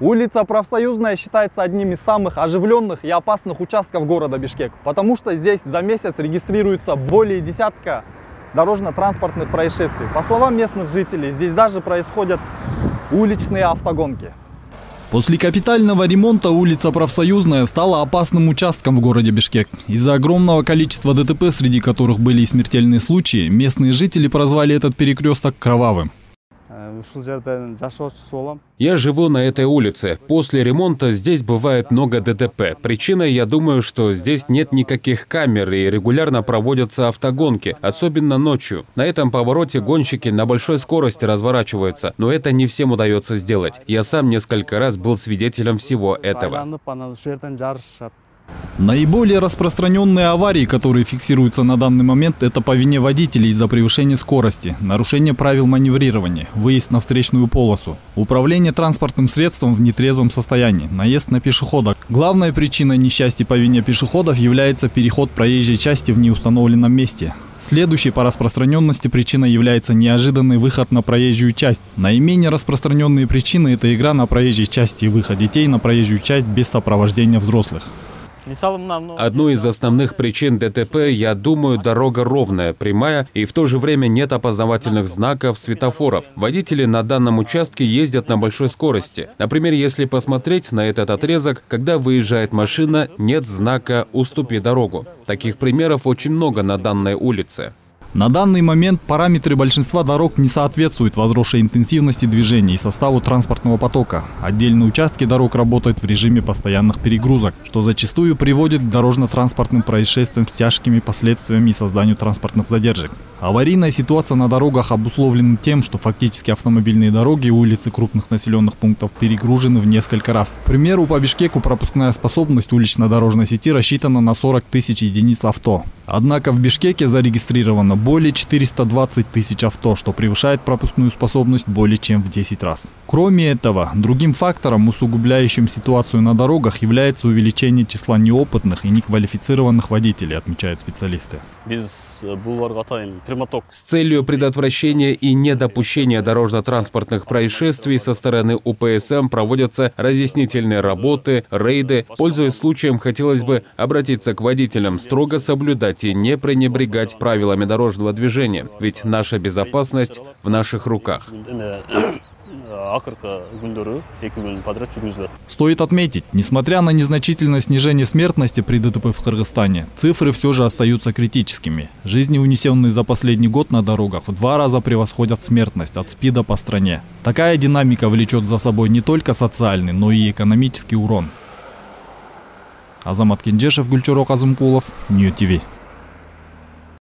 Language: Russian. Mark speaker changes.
Speaker 1: Улица Профсоюзная считается одним из самых оживленных и опасных участков города Бишкек, потому что здесь за месяц регистрируется более десятка дорожно-транспортных происшествий. По словам местных жителей, здесь даже происходят уличные автогонки. После капитального ремонта улица Профсоюзная стала опасным участком в городе Бишкек. Из-за огромного количества ДТП, среди которых были и смертельные случаи, местные жители прозвали этот перекресток кровавым.
Speaker 2: Я живу на этой улице. После ремонта здесь бывает много ДТП. Причиной, я думаю, что здесь нет никаких камер и регулярно проводятся автогонки, особенно ночью. На этом повороте гонщики на большой скорости разворачиваются, но это не всем удается сделать. Я сам несколько раз был свидетелем всего этого.
Speaker 1: Наиболее распространенные аварии, которые фиксируются на данный момент, это по вине водителей из-за превышения скорости, нарушение правил маневрирования, выезд на встречную полосу, управление транспортным средством в нетрезвом состоянии, наезд на пешехода. Главной причиной несчастья по вине пешеходов является переход проезжей части в неустановленном месте. Следующей по распространенности причиной является неожиданный выход на проезжую часть. Наименее распространенные причины – это игра на проезжей части и выход детей на проезжую часть без сопровождения взрослых.
Speaker 2: Одной из основных причин ДТП, я думаю, дорога ровная, прямая, и в то же время нет опознавательных знаков, светофоров. Водители на данном участке ездят на большой скорости. Например, если посмотреть на этот отрезок, когда выезжает машина, нет знака «Уступи дорогу». Таких примеров очень много на данной улице.
Speaker 1: На данный момент параметры большинства дорог не соответствуют возросшей интенсивности движения и составу транспортного потока. Отдельные участки дорог работают в режиме постоянных перегрузок, что зачастую приводит к дорожно-транспортным происшествиям с тяжкими последствиями и созданию транспортных задержек. Аварийная ситуация на дорогах обусловлена тем, что фактически автомобильные дороги и улицы крупных населенных пунктов перегружены в несколько раз. К примеру, по Бишкеку пропускная способность улично-дорожной сети рассчитана на 40 тысяч единиц авто. Однако в Бишкеке зарегистрировано более 420 тысяч авто, что превышает пропускную способность более чем в 10 раз. Кроме этого, другим фактором, усугубляющим ситуацию на дорогах, является увеличение числа неопытных и неквалифицированных водителей, отмечают специалисты.
Speaker 2: С целью предотвращения и недопущения дорожно-транспортных происшествий со стороны УПСМ проводятся разъяснительные работы, рейды. Пользуясь случаем, хотелось бы обратиться к водителям, строго соблюдать и не пренебрегать правилами дорожного движения, ведь наша безопасность в наших руках.
Speaker 1: Стоит отметить, несмотря на незначительное снижение смертности при ДТП в Кыргызстане, цифры все же остаются критическими. Жизни, унесенные за последний год на дорогах, в 2 раза превосходят смертность от СПИДа по стране. Такая динамика влечет за собой не только социальный, но и экономический урон. Азамат Кенжешев, Гульчурок Азымкулов, Нью ТВ.